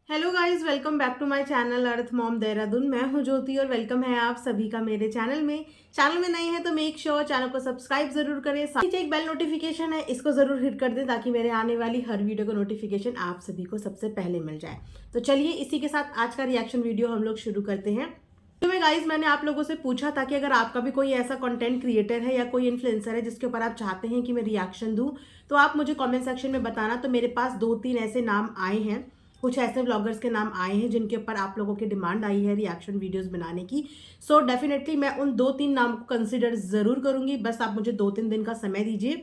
Hello guys, welcome back to my channel Earth Mom Dehradun. मैं हूं ज्योति और वेलकम है आप सभी का मेरे चैनल में नए हैं तो मेक श्योर चैनल को सब्सक्राइब जरूर करें। साथ ही एक बेल नोटिफिकेशन है, इसको जरूर हिट कर दें ताकि मेरे आने वाली हर वीडियो का नोटिफिकेशन आप सभी को सबसे पहले मिल जाए। तो चलिए इसी के साथ आज का रिएक्शन वीडियो हम लोग शुरू करते हैं। तो गाइस, मैंने आप लोगों से पूछा था कि अगर आपका भी कोई ऐसा कंटेंट क्रिएटर है या कोई इन्फ्लुएंसर है जिसके ऊपर आप चाहते हैं कि मैं रिएक्शन दूं, तो आप मुझे कमेंट सेक्शन में बताना। तो मेरे पास 2-3 ऐसे नाम आए हैं, कुछ ऐसे ब्लॉगर्स के नाम आए हैं जिनके ऊपर आप लोगों की डिमांड आई है रिएक्शन वीडियोस बनाने की। सो डेफिनेटली मैं उन 2-3 नाम को कंसिडर जरूर करूंगी। बस आप मुझे 2-3 दिन का समय दीजिए,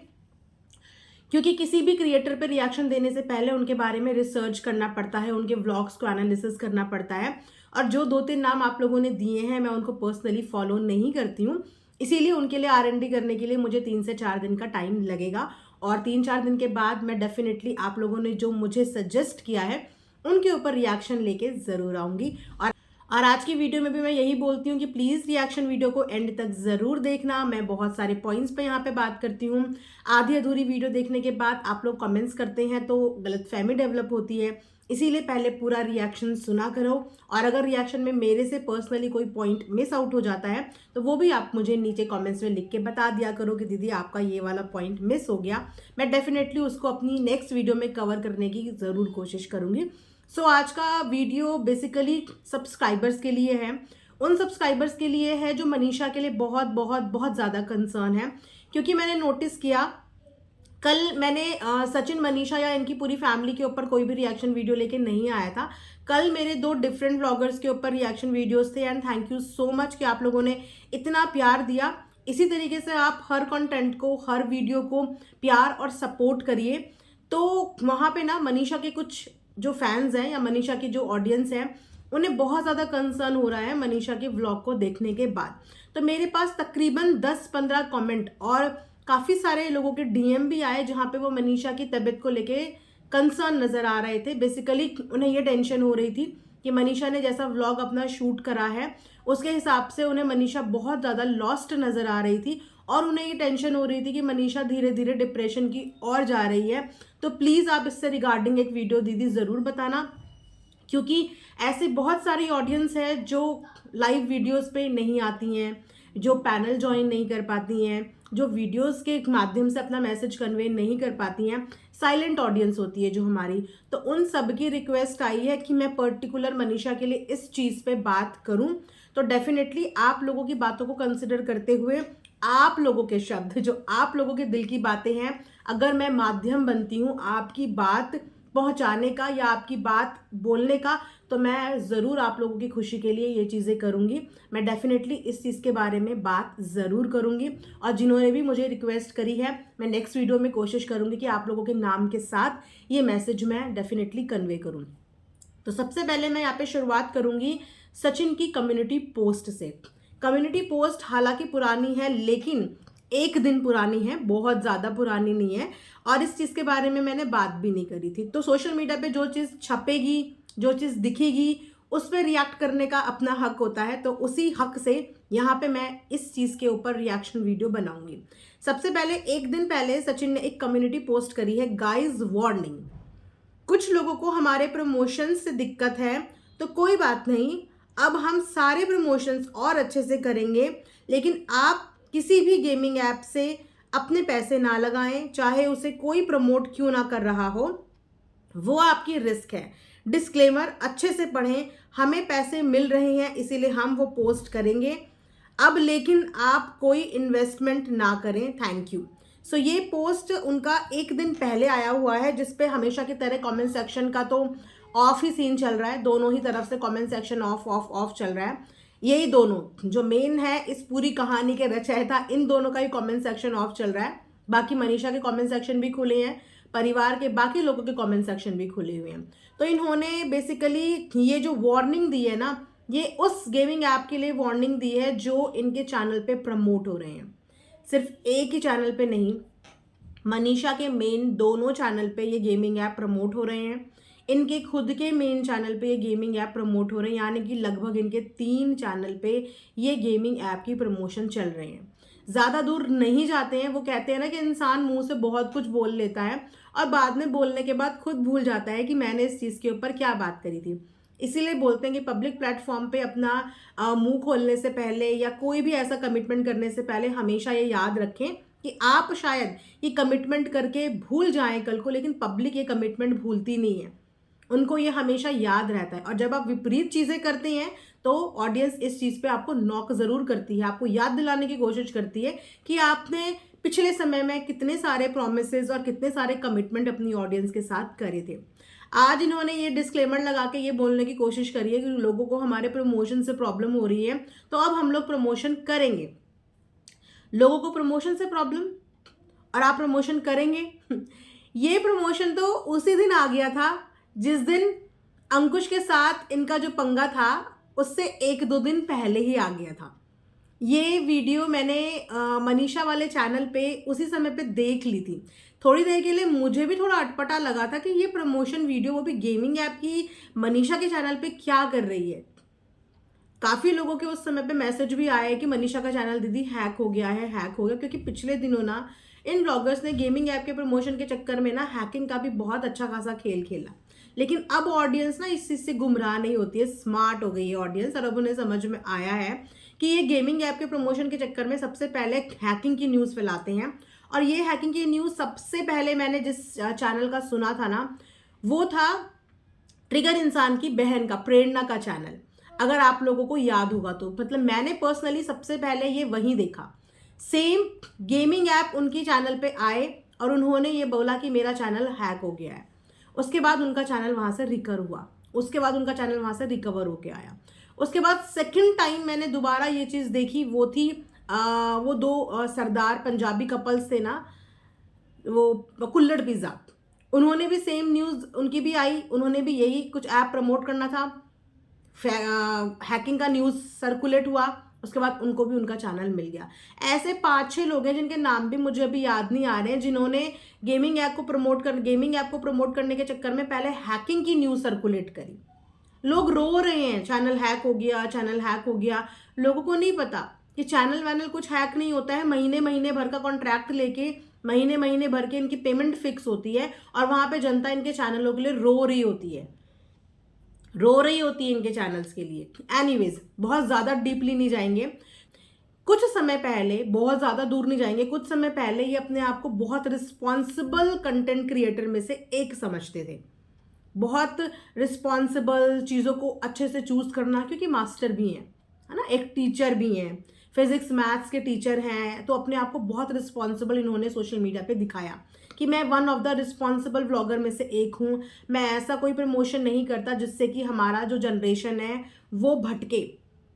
क्योंकि किसी भी क्रिएटर पे रिएक्शन देने से पहले उनके बारे में रिसर्च करना पड़ता है, उनके व्लॉग्स को एनालिसिस करना पड़ता है। और जो 2-3 नाम आप लोगों ने दिए हैं मैं उनको पर्सनली फॉलो नहीं करती हूँ, इसीलिए उनके लिए R&D करने के लिए मुझे 3 से 4 दिन का टाइम लगेगा। और 3-4 दिन के बाद मैं डेफिनेटली आप लोगों ने जो मुझे सजेस्ट किया है उनके ऊपर रिएक्शन लेके जरूर आऊंगी। और आज की वीडियो में भी मैं यही बोलती हूँ कि प्लीज़ रिएक्शन वीडियो को एंड तक ज़रूर देखना। मैं बहुत सारे पॉइंट्स पे यहाँ पे बात करती हूँ। आधी अधूरी वीडियो देखने के बाद आप लोग कमेंट्स करते हैं तो गलतफहमी डेवलप होती है, इसीलिए पहले पूरा रिएक्शन सुना करो। और अगर रिएक्शन में मेरे से पर्सनली कोई पॉइंट मिस आउट हो जाता है तो वो भी आप मुझे नीचे कमेंट्स में लिख के बता दिया करो कि दीदी आपका ये वाला पॉइंट मिस हो गया। मैं डेफिनेटली उसको अपनी नेक्स्ट वीडियो में कवर करने की ज़रूर कोशिश करूँगी। सो आज का वीडियो बेसिकली सब्सक्राइबर्स के लिए है, उन सब्सक्राइबर्स के लिए है जो मनीषा के लिए बहुत बहुत बहुत ज़्यादा कंसर्न है। क्योंकि मैंने नोटिस किया, कल मैंने सचिन, मनीषा या इनकी पूरी फैमिली के ऊपर कोई भी रिएक्शन वीडियो लेके नहीं आया था। कल मेरे 2 डिफरेंट व्लॉगर्स के ऊपर रिएक्शन वीडियोस थे and thank you so much कि आप लोगों ने इतना प्यार दिया। इसी तरीके से आप हर कंटेंट को, हर वीडियो को प्यार और सपोर्ट करिए। तो वहाँ पे ना मनीषा के कुछ जो फैंस हैं या मनीषा की जो ऑडियंस है उन्हें बहुत ज़्यादा कंसर्न हो रहा है मनीषा के व्लॉग को देखने के बाद। तो मेरे पास तकरीबन 10-15 कमेंट और काफ़ी सारे लोगों के DM भी आए जहाँ पे वो मनीषा की तबीयत को लेके कंसर्न नज़र आ रहे थे। बेसिकली उन्हें ये टेंशन हो रही थी कि मनीषा ने जैसा व्लॉग अपना शूट करा है उसके हिसाब से उन्हें मनीषा बहुत ज़्यादा लॉस्ट नज़र आ रही थी और उन्हें ये टेंशन हो रही थी कि मनीषा धीरे धीरे डिप्रेशन की ओर जा रही है। तो प्लीज़ आप इससे रिगार्डिंग एक वीडियो दीदी ज़रूर बताना, क्योंकि ऐसे बहुत सारी ऑडियंस है जो लाइव वीडियोस पे नहीं आती हैं, जो पैनल ज्वाइन नहीं कर पाती हैं, जो वीडियोस के माध्यम से अपना मैसेज कन्वे नहीं कर पाती हैं, साइलेंट ऑडियंस होती है जो हमारी। तो उन सब की रिक्वेस्ट आई है कि मैं पर्टिकुलर मनीषा के लिए इस चीज़ पे बात करूं। तो डेफिनेटली आप लोगों की बातों को कंसिडर करते हुए, आप लोगों के शब्द जो आप लोगों के दिल की बातें हैं, अगर मैं माध्यम बनती हूँ आपकी बात पहुंचाने का या आपकी बात बोलने का, तो मैं ज़रूर आप लोगों की खुशी के लिए ये चीज़ें करूँगी। मैं डेफिनेटली इस चीज़ के बारे में बात ज़रूर करूँगी। और जिन्होंने भी मुझे रिक्वेस्ट करी है, मैं नेक्स्ट वीडियो में कोशिश करूँगी कि आप लोगों के नाम के साथ ये मैसेज मैं डेफिनेटली कन्वे करूँ। तो सबसे पहले मैं यहाँ पे शुरुआत करूँगी सचिन की कम्युनिटी पोस्ट से। कम्युनिटी पोस्ट हालांकि पुरानी है, लेकिन एक दिन पुरानी है, बहुत ज़्यादा पुरानी नहीं है। और इस चीज़ के बारे में मैंने बात भी नहीं करी थी। तो सोशल मीडिया पे जो चीज़ छपेगी, जो चीज़ दिखेगी, उस पर रिएक्ट करने का अपना हक होता है। तो उसी हक से यहाँ पे मैं इस चीज़ के ऊपर रिएक्शन वीडियो बनाऊंगी। सबसे पहले एक दिन पहले सचिन ने एक कम्युनिटी पोस्ट करी है, गाइज वार्निंग, कुछ लोगों को हमारे प्रमोशन से दिक्कत है तो कोई बात नहीं, अब हम सारे प्रमोशंस और अच्छे से करेंगे, लेकिन आप किसी भी गेमिंग ऐप से अपने पैसे ना लगाएं, चाहे उसे कोई प्रमोट क्यों ना कर रहा हो, वो आपकी रिस्क है। डिस्क्लेमर अच्छे से पढ़ें, हमें पैसे मिल रहे हैं इसीलिए हम वो पोस्ट करेंगे, अब लेकिन आप कोई इन्वेस्टमेंट ना करें, थैंक यू। सो ये पोस्ट उनका एक दिन पहले आया हुआ है, जिसपे हमेशा की तरह कमेंट सेक्शन का तो ऑफ ही सीन चल रहा है। दोनों ही तरफ से comment section of of of चल रहा है। यही दोनों जो मेन है इस पूरी कहानी के रचयिता, इन दोनों का ही कमेंट सेक्शन ऑफ चल रहा है। बाकी मनीषा के कमेंट सेक्शन भी खुले हैं, परिवार के बाकी लोगों के कमेंट सेक्शन भी खुले हुए हैं। तो इन्होंने बेसिकली ये जो वार्निंग दी है ना, ये उस गेमिंग ऐप के लिए वार्निंग दी है जो इनके चैनल पे प्रमोट हो रहे हैं। सिर्फ एक ही चैनल पे नहीं, मनीषा के मेन दोनों चैनल पे ये गेमिंग ऐप प्रमोट हो रहे हैं। इनके खुद के मेन चैनल पे ये गेमिंग ऐप प्रमोट हो रहे हैं, यानी कि लगभग इनके 3 चैनल पे ये गेमिंग ऐप की प्रमोशन चल रहे हैं। ज़्यादा दूर नहीं जाते हैं, वो कहते हैं ना कि इंसान मुंह से बहुत कुछ बोल लेता है और बाद में बोलने के बाद खुद भूल जाता है कि मैंने इस चीज़ के ऊपर क्या बात करी थी। इसीलिए बोलते हैं कि पब्लिक प्लेटफॉर्म पे अपना मुंह खोलने से पहले या कोई भी ऐसा कमिटमेंट करने से पहले हमेशा ये याद रखें कि आप शायद ये कमिटमेंट करके भूल जाएं कल को, लेकिन पब्लिक ये कमिटमेंट भूलती नहीं है, उनको ये हमेशा याद रहता है। और जब आप विपरीत चीज़ें करते हैं तो ऑडियंस इस चीज़ पे आपको नॉक ज़रूर करती है, आपको याद दिलाने की कोशिश करती है कि आपने पिछले समय में कितने सारे प्रोमिसेस और कितने सारे कमिटमेंट अपनी ऑडियंस के साथ करे थे। आज इन्होंने ये डिस्क्लेमर लगा के ये बोलने की कोशिश करी है कि लोगों को हमारे प्रमोशन से प्रॉब्लम हो रही है, तो अब हम लोग प्रमोशन करेंगे। लोगों को प्रमोशन से प्रॉब्लम और आप प्रमोशन करेंगे? ये प्रमोशन तो उसी दिन आ गया था जिस दिन अंकुश के साथ इनका जो पंगा था उससे 1-2 दिन पहले ही आ गया था। ये वीडियो मैंने मनीषा वाले चैनल पे उसी समय पे देख ली थी। थोड़ी देर के लिए मुझे भी थोड़ा अटपटा लगा था कि ये प्रमोशन वीडियो वो भी गेमिंग ऐप की मनीषा के चैनल पे क्या कर रही है। काफ़ी लोगों के उस समय पे मैसेज भी आए कि मनीषा का चैनल दीदी हैक हो गया है, हैक हो गया, क्योंकि पिछले दिनों ना इन ब्लॉगर्स ने गेमिंग ऐप के प्रमोशन के चक्कर में ना हैकिंग का भी बहुत अच्छा खासा खेल खेला। लेकिन अब ऑडियंस ना इस चीज़ से गुमराह नहीं होती है, स्मार्ट हो गई है ऑडियंस, और अब उन्हें समझ में आया है कि ये गेमिंग ऐप के प्रमोशन के चक्कर में सबसे पहले हैकिंग की न्यूज़ फैलाते हैं। और ये हैकिंग की न्यूज़ सबसे पहले मैंने जिस चैनल का सुना था ना, वो था ट्रिगर इंसान की बहन का, प्रेरणा का चैनल। अगर आप लोगों को याद होगा तो मतलब मैंने पर्सनली सबसे पहले ये वहीं देखा। सेम गेमिंग ऐप उनकी चैनल पे आए और उन्होंने ये बोला कि मेरा चैनल हैक हो गया है। उसके बाद उनका चैनल वहाँ से रिकवर हुआ, उसके बाद उनका चैनल वहाँ से रिकवर होके आया। उसके बाद सेकंड टाइम मैंने दोबारा ये चीज़ देखी, वो थी वो 2 सरदार पंजाबी कपल्स थे ना, वो कुल्हड़ पिज़्ज़ा, उन्होंने भी सेम न्यूज़ उनकी भी आई, उन्होंने भी यही कुछ ऐप प्रमोट करना था, हैकिंग का न्यूज़ सर्कुलेट हुआ, उसके बाद उनको भी उनका चैनल मिल गया। ऐसे 5-6 लोग हैं जिनके नाम भी मुझे अभी याद नहीं आ रहे हैं, जिन्होंने गेमिंग ऐप को प्रमोट करने के चक्कर में पहले हैकिंग की न्यूज़ सर्कुलेट करी। लोग रो रहे हैं चैनल हैक हो गया, चैनल हैक हो गया। लोगों को नहीं पता कि चैनल वैनल कुछ हैक नहीं होता है। महीने महीने भर का कॉन्ट्रैक्ट लेके महीने महीने भर के इनकी पेमेंट फिक्स होती है और वहाँ पे जनता इनके चैनलों के लिए रो रही होती है इनके चैनल्स के लिए। एनीवेज, बहुत ज़्यादा डीपली नहीं जाएंगे। कुछ समय पहले, बहुत ज़्यादा दूर नहीं जाएंगे, कुछ समय पहले ये अपने आप को बहुत रिस्पॉन्सिबल कंटेंट क्रिएटर में से एक समझते थे। बहुत रिस्पॉन्सिबल, चीज़ों को अच्छे से चूज़ करना, क्योंकि मास्टर भी हैं, है ना, एक टीचर भी हैं, फिजिक्स मैथ्स के टीचर हैं, तो अपने आप को बहुत रिस्पॉन्सिबल इन्होंने सोशल मीडिया पे दिखाया कि मैं one of the responsible vlogger में से एक हूँ। मैं ऐसा कोई प्रमोशन नहीं करता जिससे कि हमारा जो जनरेशन है वो भटके,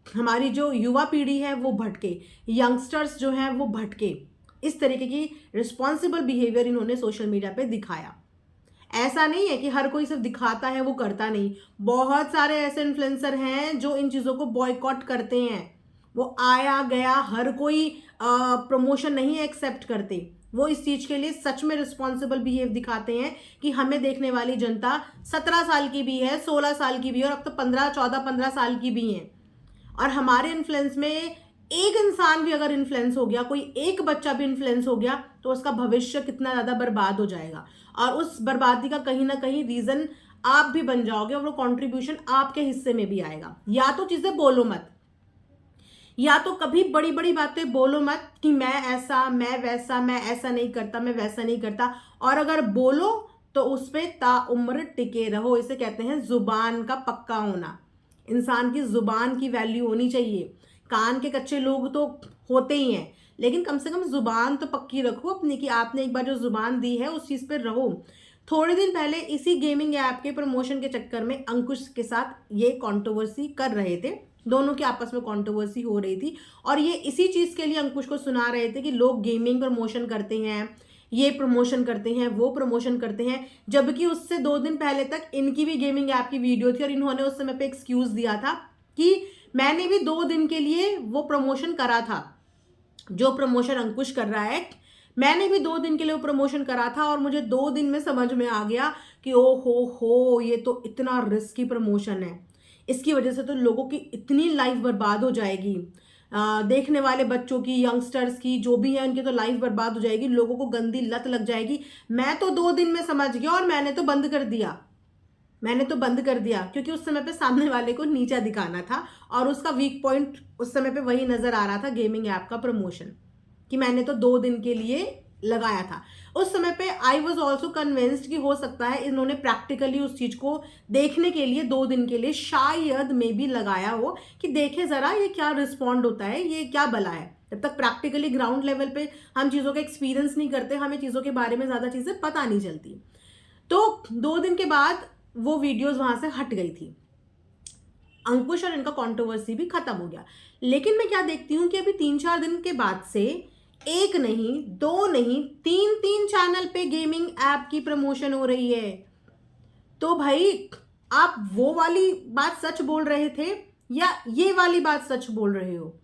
हमारी जो युवा पीढ़ी है वो भटके, यंगस्टर्स जो हैं वो भटके। इस तरीके की रिस्पॉन्सिबल बिहेवियर इन्होंने सोशल मीडिया पे दिखाया। ऐसा नहीं है कि हर कोई सिर्फ दिखाता है वो करता नहीं। बहुत सारे ऐसे इन्फ्लुएंसर हैं जो इन चीज़ों को बॉयकॉट करते हैं। वो आया गया हर कोई प्रमोशन नहीं एक्सेप्ट करते। वो इस चीज़ के लिए सच में रिस्पॉन्सिबल बिहेव दिखाते हैं कि हमें देखने वाली जनता 17 साल की भी है, 16 साल की भी है, और अब तो 14-15 साल की भी हैं। और हमारे इन्फ्लुएंस में एक इंसान भी अगर इन्फ्लुएंस हो गया, कोई एक बच्चा भी इन्फ्लुएंस हो गया, तो उसका भविष्य कितना ज़्यादा बर्बाद हो जाएगा। और उस बर्बादी का कहीं ना कहीं रीज़न आप भी बन जाओगे और वो कंट्रीब्यूशन आपके हिस्से में भी आएगा। या तो चीज़ें बोलो मत, या तो कभी बड़ी बड़ी बातें बोलो मत कि मैं ऐसा, मैं वैसा, मैं ऐसा नहीं करता, मैं वैसा नहीं करता। और अगर बोलो तो उस पर ताउम्र टिके रहो। इसे कहते हैं जुबान का पक्का होना। इंसान की जुबान की वैल्यू होनी चाहिए। कान के कच्चे लोग तो होते ही हैं, लेकिन कम से कम जुबान तो पक्की रखो अपनी कि आपने एक बार जो जुबान दी है उस चीज़ पर रहो। थोड़े दिन पहले इसी गेमिंग ऐप के प्रमोशन के चक्कर में अंकुश के साथ ये कंट्रोवर्सी कर रहे थे, दोनों के आपस में कंट्रोवर्सी हो रही थी, और ये इसी चीज़ के लिए अंकुश को सुना रहे थे कि लोग गेमिंग प्रमोशन करते हैं, ये प्रमोशन करते हैं, वो प्रमोशन करते हैं। जबकि उससे 2 दिन पहले तक इनकी भी गेमिंग ऐप की वीडियो थी और इन्होंने उस समय पे एक्सक्यूज़ दिया था कि मैंने भी 2 दिन के लिए वो प्रमोशन करा था, जो प्रमोशन अंकुश कर रहा है, मैंने भी 2 दिन के लिए वो प्रमोशन करा था और मुझे 2 दिन में समझ में आ गया कि ओ हो ये तो इतना रिस्की प्रमोशन है, इसकी वजह से तो लोगों की इतनी लाइफ बर्बाद हो जाएगी। देखने वाले बच्चों की, यंगस्टर्स की, जो भी है उनकी तो लाइफ बर्बाद हो जाएगी, लोगों को गंदी लत लग जाएगी। मैं तो 2 दिन में समझ गया और मैंने तो बंद कर दिया। क्योंकि उस समय पे सामने वाले को नीचा दिखाना था और उसका वीक पॉइंट उस समय पे वही नजर आ रहा था, गेमिंग ऐप का प्रमोशन, कि मैंने तो 2 दिन के लिए लगाया था। उस समय पे आई वॉज ऑल्सो कन्विंस्ड कि हो सकता है इन्होंने प्रैक्टिकली उस चीज को देखने के लिए 2 दिन के लिए शायद मे बी लगाया हो, कि देखे जरा ये क्या रिस्पॉन्ड होता है, ये क्या बला है। जब तक प्रैक्टिकली ग्राउंड लेवल पे हम चीजों का एक्सपीरियंस नहीं करते, हमें चीजों के बारे में ज्यादा चीजें पता नहीं चलती। तो 2 दिन के बाद वो वीडियोस वहां से हट गई थी, अंकुश और इनका कंट्रोवर्सी भी खत्म हो गया। लेकिन मैं क्या देखती हूँ कि अभी 3-4 दिन के बाद से 1 नहीं 2 नहीं 3-3 चैनल पे गेमिंग ऐप की प्रमोशन हो रही है। तो भाई आप वो वाली बात सच बोल रहे थे या ये वाली बात सच बोल रहे हो?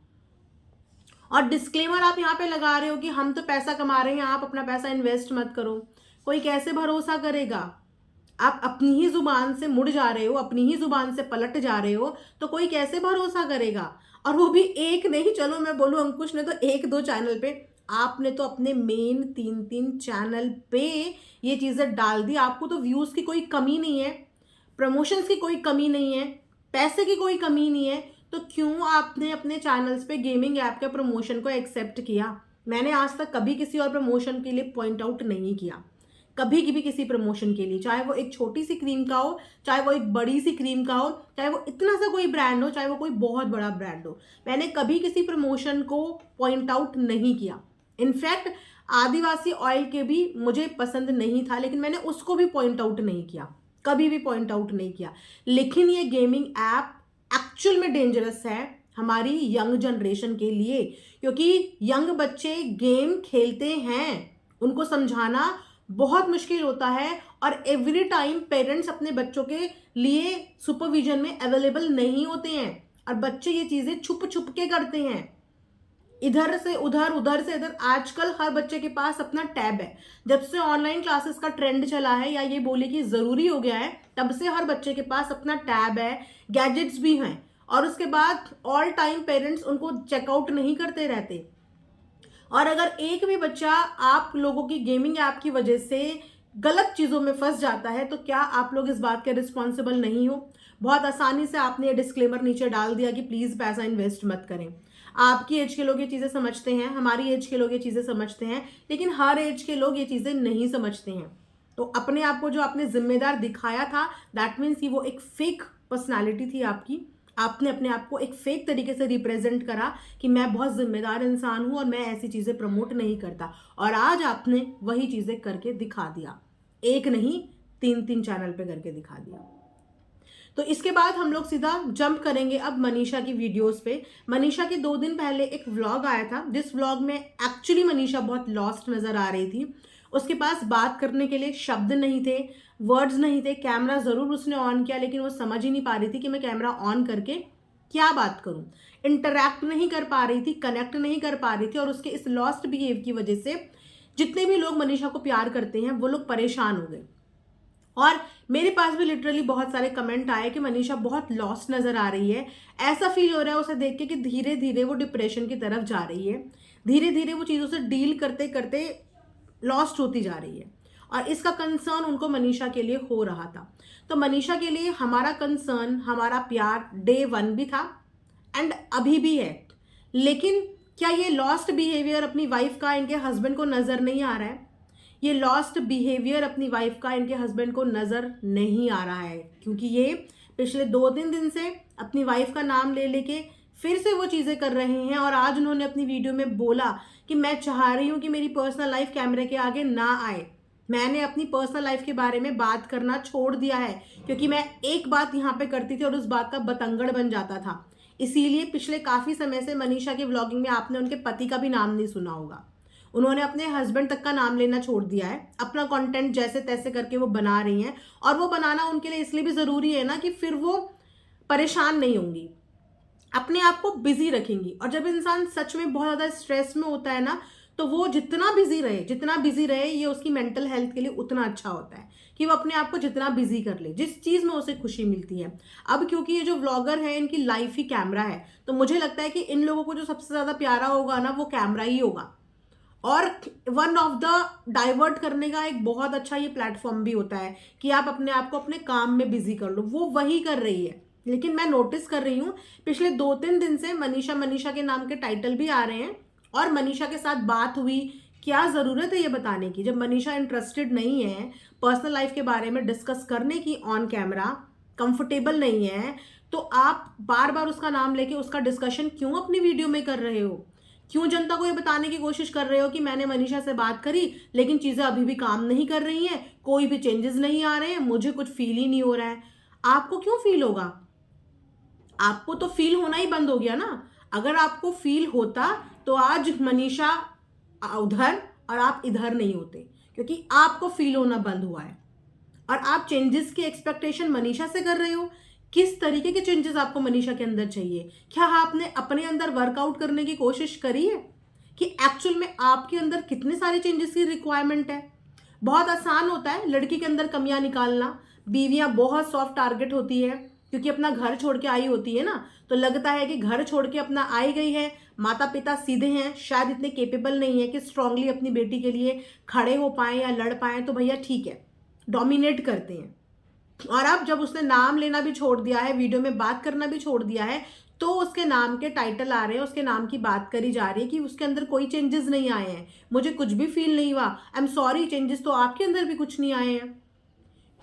और डिस्क्लेमर आप यहाँ पे लगा रहे हो कि हम तो पैसा कमा रहे हैं, आप अपना पैसा इन्वेस्ट मत करो। कोई कैसे भरोसा करेगा? आप अपनी ही जुबान से मुड़ जा रहे हो, अपनी ही जुबान से पलट जा रहे हो, तो कोई कैसे भरोसा करेगा? और वो भी 1 नहीं, चलो मैं बोलूं अंकुश ने तो 1-2 चैनल पे, आपने तो अपने मेन 3-3 चैनल पे ये चीजें डाल दी। आपको तो व्यूज की कोई कमी नहीं है, प्रमोशंस की कोई कमी नहीं है, पैसे की कोई कमी नहीं है, तो क्यों आपने अपने चैनल्स पे गेमिंग ऐप के प्रमोशन को एक्सेप्ट किया? मैंने आज तक कभी किसी और प्रमोशन के लिए पॉइंट आउट नहीं किया, कभी भी किसी प्रमोशन के लिए, चाहे वो एक छोटी सी क्रीम का हो, चाहे वो एक बड़ी सी क्रीम का हो, चाहे वो इतना सा कोई ब्रांड हो, चाहे वो कोई बहुत बड़ा ब्रांड हो, मैंने कभी किसी प्रमोशन को पॉइंट आउट नहीं किया। इनफैक्ट आदिवासी ऑयल के भी मुझे पसंद नहीं था, लेकिन मैंने उसको भी पॉइंट आउट नहीं किया, कभी भी पॉइंट आउट नहीं किया। लेकिन ये गेमिंग ऐप एक्चुअल में डेंजरस है हमारी यंग जनरेशन के लिए, क्योंकि यंग बच्चे गेम खेलते हैं, उनको समझाना बहुत मुश्किल होता है, और एवरी टाइम पेरेंट्स अपने बच्चों के लिए सुपरविजन में अवेलेबल नहीं होते हैं, और बच्चे ये चीजें छुप छुप के करते हैं, इधर से उधर, उधर से इधर। आजकल हर बच्चे के पास अपना टैब है। जब से ऑनलाइन क्लासेस का ट्रेंड चला है, या ये बोले कि जरूरी हो गया है, तब से हर बच्चे के पास अपना टैब है, गैजेट्स भी हैं, और उसके बाद ऑल टाइम पेरेंट्स उनको चेकआउट नहीं करते रहते। और अगर एक भी बच्चा आप लोगों की गेमिंग ऐप की वजह से गलत चीजों में फंस जाता है, तो क्या आप लोग इस बात के रिस्पॉन्सिबल नहीं हो? बहुत आसानी से आपने ये डिस्क्लेमर नीचे डाल दिया कि प्लीज पैसा इन्वेस्ट मत करें। आपकी एज के लोग ये चीजें समझते हैं, हमारी एज के लोग ये चीजें समझते हैं, लेकिन हर एज के लोग ये चीजें नहीं समझते हैं। तो अपने आप को जो आपने जिम्मेदार दिखाया था, दैट मीन्स कि वो एक फेक पर्सनैलिटी थी आपकी। आपने अपने आप को एक फेक तरीके से रिप्रेजेंट करा कि मैं बहुत जिम्मेदार इंसान हूं और मैं ऐसी चीजें प्रमोट नहीं करता, और आज आपने वही चीजें करके दिखा दिया। 1 नहीं 3-3 चैनल पे करके दिखा दिया। तो इसके बाद हम लोग सीधा जंप करेंगे अब मनीषा की वीडियोस पे। मनीषा के 2 दिन पहले एक व्लॉग आया था, जिस व्लॉग में एक्चुअली मनीषा बहुत लॉस्ट नजर आ रही थी। उसके पास बात करने के लिए शब्द नहीं थे, वर्ड्स नहीं थे। कैमरा जरूर उसने ऑन किया, लेकिन वो समझ ही नहीं पा रही थी कि मैं कैमरा ऑन करके क्या बात करूं। इंटरैक्ट नहीं कर पा रही थी, कनेक्ट नहीं कर पा रही थी, और उसके इस लॉस्ट बिहेव की वजह से जितने भी लोग मनीषा को प्यार करते हैं वो लोग परेशान हो गए। और मेरे पास भी लिटरली बहुत सारे कमेंट आए कि मनीषा बहुत लॉस्ट नजर आ रही है, ऐसा फील हो रहा है उसे देख के कि धीरे धीरे वो डिप्रेशन की तरफ जा रही है, धीरे धीरे वो चीज़ों से डील करते करते लॉस्ट होती जा रही है। और इसका कंसर्न उनको मनीषा के लिए हो रहा था। तो मनीषा के लिए हमारा कंसर्न, हमारा प्यार डे 1 भी था एंड अभी भी है। लेकिन क्या ये लॉस्ट बिहेवियर अपनी वाइफ का इनके हस्बैंड को नजर नहीं आ रहा है? ये लॉस्ट बिहेवियर अपनी वाइफ का इनके हस्बैंड को नजर नहीं आ रहा है, क्योंकि ये पिछले 2-3 दिन से अपनी वाइफ का नाम ले लेके फिर से वो चीजें कर रहे हैं। और आज उन्होंने अपनी वीडियो में बोला कि मैं चाह रही हूं कि मेरी पर्सनल लाइफ कैमरे के आगे ना आए। मैंने अपनी पर्सनल लाइफ के बारे में बात करना छोड़ दिया है, क्योंकि मैं एक बात यहाँ पे करती थी और उस बात का बतंगड़ बन जाता था। इसीलिए पिछले काफी समय से मनीषा की व्लॉगिंग में आपने उनके पति का भी नाम नहीं सुना होगा। उन्होंने अपने हस्बैंड तक का नाम लेना छोड़ दिया है। अपना कंटेंट जैसे तैसे करके वो बना रही हैं, और वो बनाना उनके लिए इसलिए भी जरूरी है ना कि फिर वो परेशान नहीं होंगी, अपने आप को बिजी रखेंगी। और जब इंसान सच में बहुत ज्यादा स्ट्रेस में होता है ना, तो वो जितना बिजी रहे ये उसकी मेंटल हेल्थ के लिए उतना अच्छा होता है कि वो अपने आप को जितना बिजी कर ले, जिस चीज़ में उसे खुशी मिलती है। अब क्योंकि ये जो व्लॉगर है इनकी लाइफ ही कैमरा है, तो मुझे लगता है कि इन लोगों को जो सबसे ज़्यादा प्यारा होगा ना वो कैमरा ही होगा। और वन ऑफ द डाइवर्ट करने का एक बहुत अच्छा ये प्लेटफॉर्म भी होता है कि आप अपने आप को अपने काम में बिजी कर लो, वो वही कर रही है। लेकिन मैं नोटिस कर रही हूँ पिछले 2-3 दिन से मनीषा के नाम के टाइटल भी आ रहे हैं, और मनीषा के साथ बात हुई, क्या ज़रूरत है ये बताने की? जब मनीषा इंटरेस्टेड नहीं है पर्सनल लाइफ के बारे में डिस्कस करने की ऑन कैमरा, कंफर्टेबल नहीं है, तो आप बार बार उसका नाम लेके उसका डिस्कशन क्यों अपनी वीडियो में कर रहे हो? क्यों जनता को ये बताने की कोशिश कर रहे हो कि मैंने मनीषा से बात करी लेकिन चीज़ें अभी भी काम नहीं कर रही हैं, कोई भी चेंजेस नहीं आ रहे हैं, मुझे कुछ फील ही नहीं हो रहा है? आपको क्यों फील होगा? आपको तो फील होना ही बंद हो गया ना। अगर आपको फील होता तो आज मनीषा उधर और आप इधर नहीं होते, क्योंकि आपको फील होना बंद हुआ है और आप चेंजेस की एक्सपेक्टेशन मनीषा से कर रहे हो। किस तरीके के चेंजेस आपको मनीषा के अंदर चाहिए? क्या आपने अपने अंदर वर्कआउट करने की कोशिश करी है कि एक्चुअल में आपके अंदर कितने सारे चेंजेस की रिक्वायरमेंट है? बहुत आसान होता है लड़की के अंदर कमियां निकालना, बीवियां बहुत सॉफ्ट टारगेट होती है क्योंकि अपना घर छोड़ के आई होती है ना, तो लगता है कि घर छोड़ के अपना आई गई है, माता पिता सीधे हैं, शायद इतने केपेबल नहीं है कि स्ट्रांगली अपनी बेटी के लिए खड़े हो पाएं या लड़ पाएं, तो भैया ठीक है, डोमिनेट करते हैं। और अब जब उसने नाम लेना भी छोड़ दिया है, वीडियो में बात करना भी छोड़ दिया है, तो उसके नाम के टाइटल आ रहे हैं, उसके नाम की बात करी जा रही है कि उसके अंदर कोई चेंजेस नहीं आए हैं, मुझे कुछ भी फील नहीं हुआ। आई एम सॉरी, चेंजेस तो आपके अंदर भी कुछ नहीं आए हैं,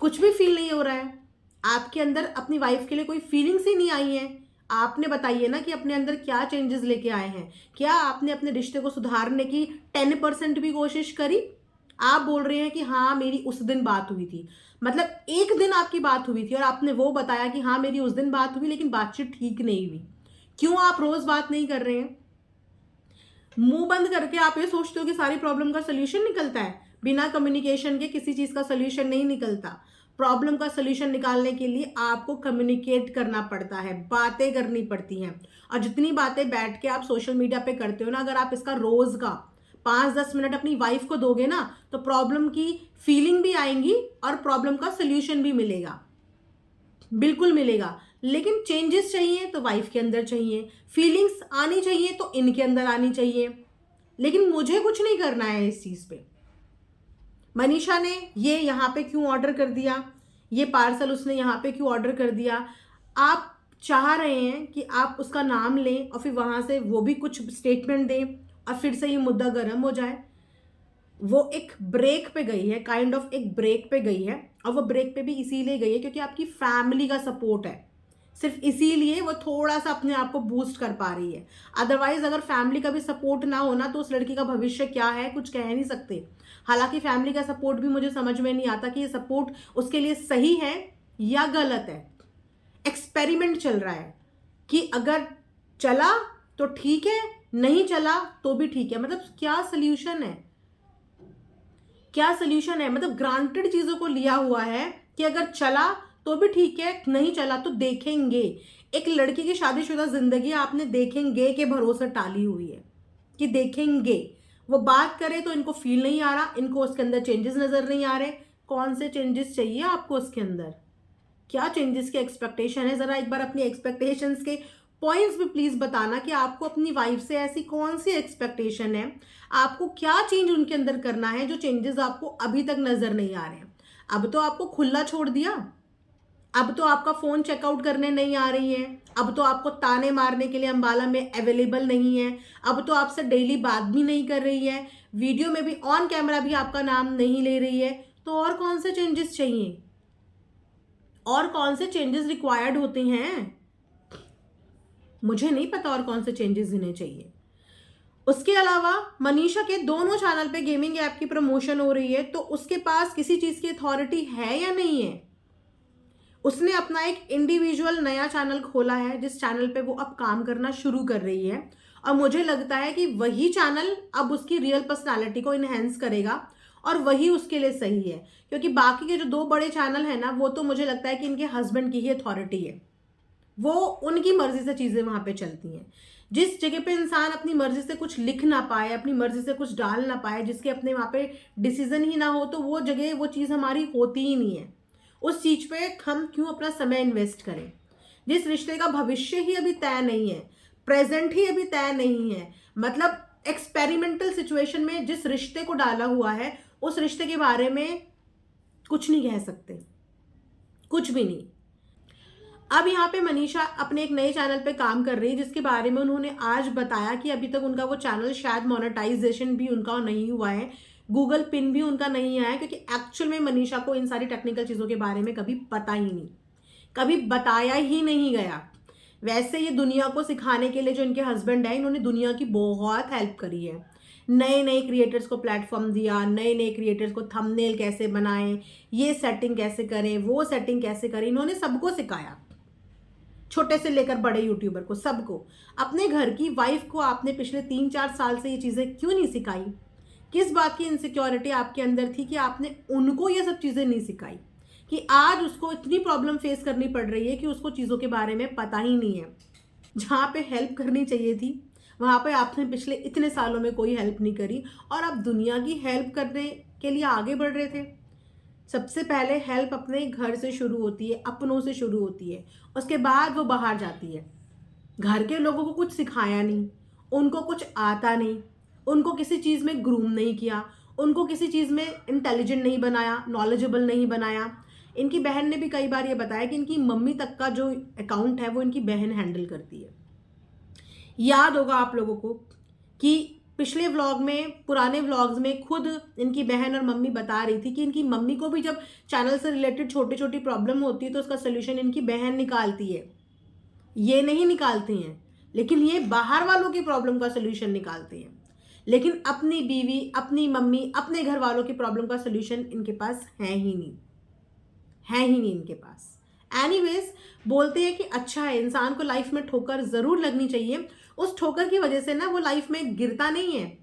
कुछ भी फील नहीं हो रहा है आपके अंदर, अपनी वाइफ के लिए कोई फीलिंग्स ही नहीं आई है। आपने बताइए ना कि अपने अंदर क्या चेंजेस लेके आए हैं? क्या आपने अपने रिश्ते को सुधारने की 10% भी कोशिश करी? आप बोल रहे हैं कि हाँ मेरी उस दिन बात हुई थी, मतलब एक दिन आपकी बात हुई थी और आपने वो बताया कि हाँ मेरी उस दिन बात हुई लेकिन बातचीत ठीक नहीं हुई। क्यों आप रोज बात नहीं कर रहे हैं? मुंह बंद करके आप ये सोचते हो कि सारी प्रॉब्लम का सोल्यूशन निकलता है? बिना कम्युनिकेशन के किसी चीज का सोल्यूशन नहीं निकलता। प्रॉब्लम का सोल्यूशन निकालने के लिए आपको कम्युनिकेट करना पड़ता है, बातें करनी पड़ती हैं। और जितनी बातें बैठ के आप सोशल मीडिया पे करते हो ना, अगर आप इसका रोज का 5-10 मिनट अपनी वाइफ को दोगे ना, तो प्रॉब्लम की फीलिंग भी आएंगी और प्रॉब्लम का सोल्यूशन भी मिलेगा, बिल्कुल मिलेगा। लेकिन चेंजेस चाहिए तो वाइफ के अंदर चाहिए, फीलिंग्स आनी चाहिए तो इनके अंदर आनी चाहिए, लेकिन मुझे कुछ नहीं करना है इस चीज़ पे। मनीषा ने ये यहाँ पे क्यों ऑर्डर कर दिया, ये पार्सल उसने यहाँ पे क्यों ऑर्डर कर दिया? आप चाह रहे हैं कि आप उसका नाम लें और फिर वहाँ से वो भी कुछ स्टेटमेंट दें और फिर से ये मुद्दा गर्म हो जाए। वो एक ब्रेक पे गई है, काइंड ऑफ एक ब्रेक पे गई है, और वो ब्रेक पे भी इसीलिए गई है क्योंकि आपकी फैमिली का सपोर्ट है, सिर्फ इसीलिए वो थोड़ा सा अपने आप को बूस्ट कर पा रही है। अदरवाइज अगर फैमिली का भी सपोर्ट ना होना तो उस लड़की का भविष्य क्या है कुछ कह नहीं सकते। हालांकि फैमिली का सपोर्ट भी मुझे समझ में नहीं आता कि ये सपोर्ट उसके लिए सही है या गलत है। एक्सपेरिमेंट चल रहा है कि अगर चला तो ठीक है, नहीं चला तो भी ठीक है। मतलब क्या सोल्यूशन है? क्या सोल्यूशन है? मतलब ग्रांटेड चीजों को लिया हुआ है कि अगर चला तो भी ठीक है, नहीं चला तो देखेंगे। एक लड़की की शादीशुदा जिंदगी आपने देखेंगे के भरोसे टाली हुई है कि देखेंगे। वो बात करे तो इनको फील नहीं आ रहा, इनको उसके अंदर चेंजेस नजर नहीं आ रहे। कौन से चेंजेस चाहिए आपको उसके अंदर? क्या चेंजेस की एक्सपेक्टेशन है? जरा एक बार अपनी एक्सपेक्टेशंस के पॉइंट्स भी प्लीज बताना कि आपको अपनी वाइफ से ऐसी कौन सी एक्सपेक्टेशन है, आपको क्या चेंज उनके अंदर करना है जो चेंजेस आपको अभी तक नजर नहीं आ रहे हैं। अब तो आपको खुला छोड़ दिया, अब तो आपका फोन चेकआउट करने नहीं आ रही है, अब तो आपको ताने मारने के लिए अंबाला में अवेलेबल नहीं है, अब तो आपसे डेली बात भी नहीं कर रही है, वीडियो में भी ऑन कैमरा भी आपका नाम नहीं ले रही है। तो और कौन से चेंजेस चाहिए? और कौन से चेंजेस रिक्वायर्ड होते हैं? मुझे नहीं पता और कौन से चेंजेस इन्हें चाहिए। उसके अलावा मनीषा के दोनों चैनल पे गेमिंग ऐप की प्रमोशन हो रही है, तो उसके पास किसी चीज की अथॉरिटी है या नहीं है? उसने अपना एक इंडिविजुअल नया चैनल खोला है जिस चैनल पे वो अब काम करना शुरू कर रही है, और मुझे लगता है कि वही चैनल अब उसकी रियल पर्सनालिटी को इनहेंस करेगा और वही उसके लिए सही है। क्योंकि बाकी के जो 2 बड़े चैनल है ना, वो तो मुझे लगता है कि इनके हस्बैंड की ही अथॉरिटी है, वो उनकी मर्जी से चीज़ें वहाँ पे चलती हैं। जिस जगह पे इंसान अपनी मर्जी से कुछ लिख ना पाए, अपनी मर्जी से कुछ डाल ना पाए, जिसके अपने वहाँ पे डिसीजन ही ना हो, तो वो जगह वो चीज़ हमारी होती ही नहीं है। उस चीज़ पे हम क्यों अपना समय इन्वेस्ट करें? जिस रिश्ते का भविष्य ही अभी तय नहीं है, प्रेजेंट ही अभी तय नहीं है, मतलब एक्सपेरिमेंटल सिचुएशन में जिस रिश्ते को डाला हुआ है, उस रिश्ते के बारे में कुछ नहीं कह सकते, कुछ भी नहीं। अब यहाँ पे मनीषा अपने एक नए चैनल पे काम कर रही है, जिसके बारे में उन्होंने आज बताया कि अभी तक उनका वो चैनल शायद मोनेटाइजेशन भी उनका नहीं हुआ है, गूगल पिन भी उनका नहीं आया, क्योंकि एक्चुअल में मनीषा को इन सारी टेक्निकल चीज़ों के बारे में कभी पता ही नहीं, कभी बताया ही नहीं गया। वैसे ये दुनिया को सिखाने के लिए जो इनके हस्बैंड है, इन्होंने दुनिया की बहुत हेल्प करी है। नए नए क्रिएटर्स को प्लेटफॉर्म दिया, नए नए क्रिएटर्स को थंबनेल कैसे बनाएं, ये सेटिंग कैसे करें, वो सेटिंग कैसे करें, इन्होंने सबको सिखाया, छोटे से लेकर बड़े यूट्यूबर को, सबको। अपने घर की वाइफ को आपने पिछले 3-4 साल से ये चीज़ें क्यों नहीं सिखाई? किस बात की इनसिक्योरिटी आपके अंदर थी कि आपने उनको ये सब चीज़ें नहीं सिखाई, कि आज उसको इतनी प्रॉब्लम फेस करनी पड़ रही है कि उसको चीज़ों के बारे में पता ही नहीं है। जहाँ पे हेल्प करनी चाहिए थी, वहाँ पे आपने पिछले इतने सालों में कोई हेल्प नहीं करी, और आप दुनिया की हेल्प करने के लिए आगे बढ़ रहे थे। सबसे पहले हेल्प अपने घर से शुरू होती है, अपनों से शुरू होती है, उसके बाद वो बाहर जाती है। घर के लोगों को कुछ सिखाया नहीं, उनको कुछ आता नहीं, उनको किसी चीज़ में ग्रूम नहीं किया, उनको किसी चीज़ में इंटेलिजेंट नहीं बनाया, नॉलेजेबल नहीं बनाया। इनकी बहन ने भी कई बार ये बताया कि इनकी मम्मी तक का जो अकाउंट है वो इनकी बहन हैंडल करती है। याद होगा आप लोगों को कि पिछले व्लॉग में, पुराने व्लॉग्स में खुद इनकी बहन और मम्मी बता रही थी कि इनकी मम्मी को भी जब चैनल से रिलेटेड छोटी छोटी प्रॉब्लम होती है तो उसका सोल्यूशन इनकी बहन निकालती है, ये नहीं निकालती हैं, लेकिन ये बाहर वालों की प्रॉब्लम का सोल्यूशन निकालते हैं। लेकिन अपनी बीवी, अपनी मम्मी, अपने घर वालों की प्रॉब्लम का सोल्यूशन इनके पास है ही नहीं, है ही नहीं इनके पास। एनीवेज, बोलते हैं कि अच्छा है, इंसान को लाइफ में ठोकर ज़रूर लगनी चाहिए। उस ठोकर की वजह से ना वो लाइफ में गिरता नहीं है,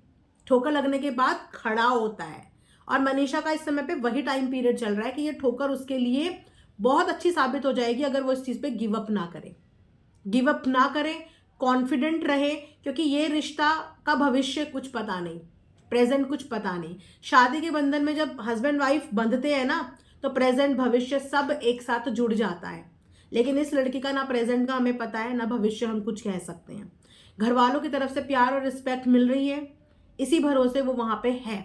ठोकर लगने के बाद खड़ा होता है। और मनीषा का इस समय पे वही टाइम पीरियड चल रहा है कि ये ठोकर उसके लिए बहुत अच्छी साबित हो जाएगी अगर वो इस चीज़ पे गिव अप ना करे, गिव अप ना करे, कॉन्फिडेंट रहे, क्योंकि ये रिश्ता का भविष्य कुछ पता नहीं, प्रेजेंट कुछ पता नहीं। शादी के बंधन में जब हस्बैंड वाइफ बंधते हैं ना, तो प्रेजेंट भविष्य सब एक साथ जुड़ जाता है। लेकिन इस लड़की का ना प्रेजेंट का हमें पता है, ना भविष्य हम कुछ कह सकते हैं। घर वालों की तरफ से प्यार और रिस्पेक्ट मिल रही है, इसी भरोसे वो वहाँ पे है।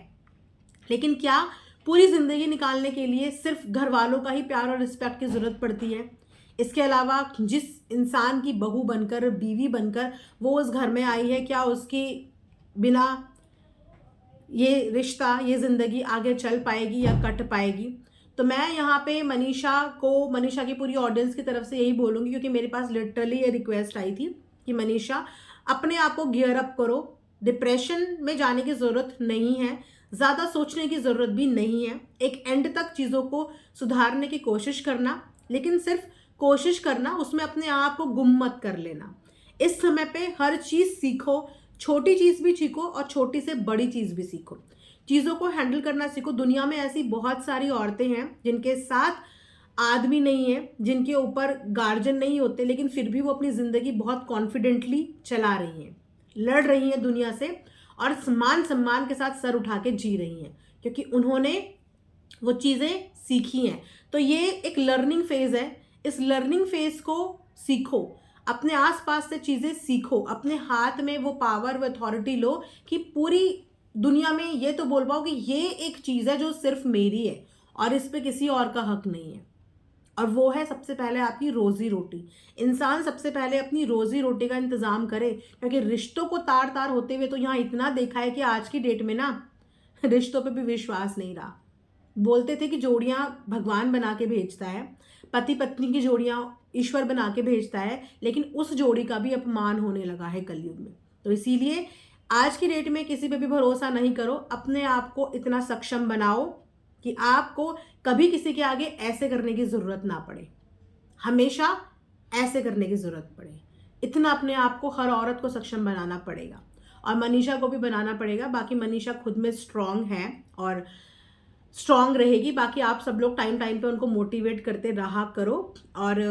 लेकिन क्या पूरी ज़िंदगी निकालने के लिए सिर्फ घर वालों का ही प्यार और रिस्पेक्ट की ज़रूरत पड़ती है? इसके अलावा जिस इंसान की बहू बनकर, बीवी बनकर वो उस घर में आई है, क्या उसकी बिना ये रिश्ता, ये ज़िंदगी आगे चल पाएगी या कट पाएगी? तो मैं यहाँ पे मनीषा की पूरी ऑडियंस की तरफ से यही बोलूँगी, क्योंकि मेरे पास लिटरली ये रिक्वेस्ट आई थी कि मनीषा, अपने आप को गियर अप करो। डिप्रेशन में जाने की ज़रूरत नहीं है, ज़्यादा सोचने की ज़रूरत भी नहीं है। एक एंड तक चीज़ों को सुधारने की कोशिश करना, लेकिन सिर्फ कोशिश करना, उसमें अपने आप को गुम मत कर लेना। इस समय पे हर चीज़ सीखो, छोटी चीज़ भी सीखो और छोटी से बड़ी चीज़ भी सीखो, चीज़ों को हैंडल करना सीखो। दुनिया में ऐसी बहुत सारी औरतें हैं जिनके साथ आदमी नहीं है, जिनके ऊपर गार्जियन नहीं होते, लेकिन फिर भी वो अपनी ज़िंदगी बहुत कॉन्फिडेंटली चला रही हैं, लड़ रही हैं दुनिया से, और मान सम्मान के साथ सर उठा के जी रही हैं, क्योंकि उन्होंने वो चीज़ें सीखी हैं। तो ये एक लर्निंग फेज़ है, इस लर्निंग फेज़ को सीखो, अपने आसपास से चीज़ें सीखो, अपने हाथ में वो पावर, वो अथॉरिटी लो कि पूरी दुनिया में ये तो बोल पाओ कि ये एक चीज़ है जो सिर्फ मेरी है और इस पे किसी और का हक नहीं है। और वो है सबसे पहले आपकी रोज़ी रोटी। इंसान सबसे पहले अपनी रोज़ी रोटी का इंतज़ाम करे, क्योंकि रिश्तों को तार तार होते हुए तो यहाँ इतना देखा है कि आज की डेट में ना रिश्तों पे भी विश्वास नहीं रहा। बोलते थे कि जोड़ियाँ भगवान बना के भेजता है, पति पत्नी की जोड़ियाँ ईश्वर बना के भेजता है, लेकिन उस जोड़ी का भी अपमान होने लगा है कलयुग में। तो इसीलिए आज की डेट में किसी पे भी भरोसा नहीं करो, अपने आप को इतना सक्षम बनाओ कि आपको कभी किसी के आगे ऐसे करने की ज़रूरत ना पड़े, हमेशा ऐसे करने की ज़रूरत पड़े। इतना अपने आप को, हर औरत को सक्षम बनाना पड़ेगा, और मनीषा को भी बनाना पड़ेगा। बाकी मनीषा खुद में स्ट्रांग है और स्ट्रांग रहेगी। बाकी आप सब लोग टाइम टाइम पे उनको मोटिवेट करते रहा करो। और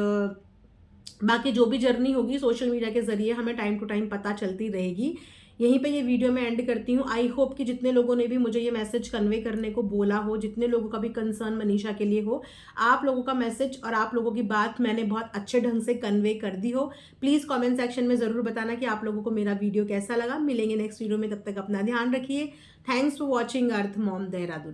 बाकी जो भी जर्नी होगी सोशल मीडिया के ज़रिए हमें टाइम टू टाइम पता चलती रहेगी। यहीं पे ये वीडियो मैं एंड करती हूँ। आई होप कि जितने लोगों ने भी मुझे ये मैसेज कन्वे करने को बोला हो, जितने लोगों का भी कंसर्न मनीषा के लिए हो, आप लोगों का मैसेज और आप लोगों की बात मैंने बहुत अच्छे ढंग से कन्वे कर दी हो। प्लीज़ कमेंट सेक्शन में ज़रूर बताना कि आप लोगों को मेरा वीडियो कैसा लगा। मिलेंगे नेक्स्ट वीडियो में, तब तक अपना ध्यान रखिए। Thanks for watching earth Mom Dehradun.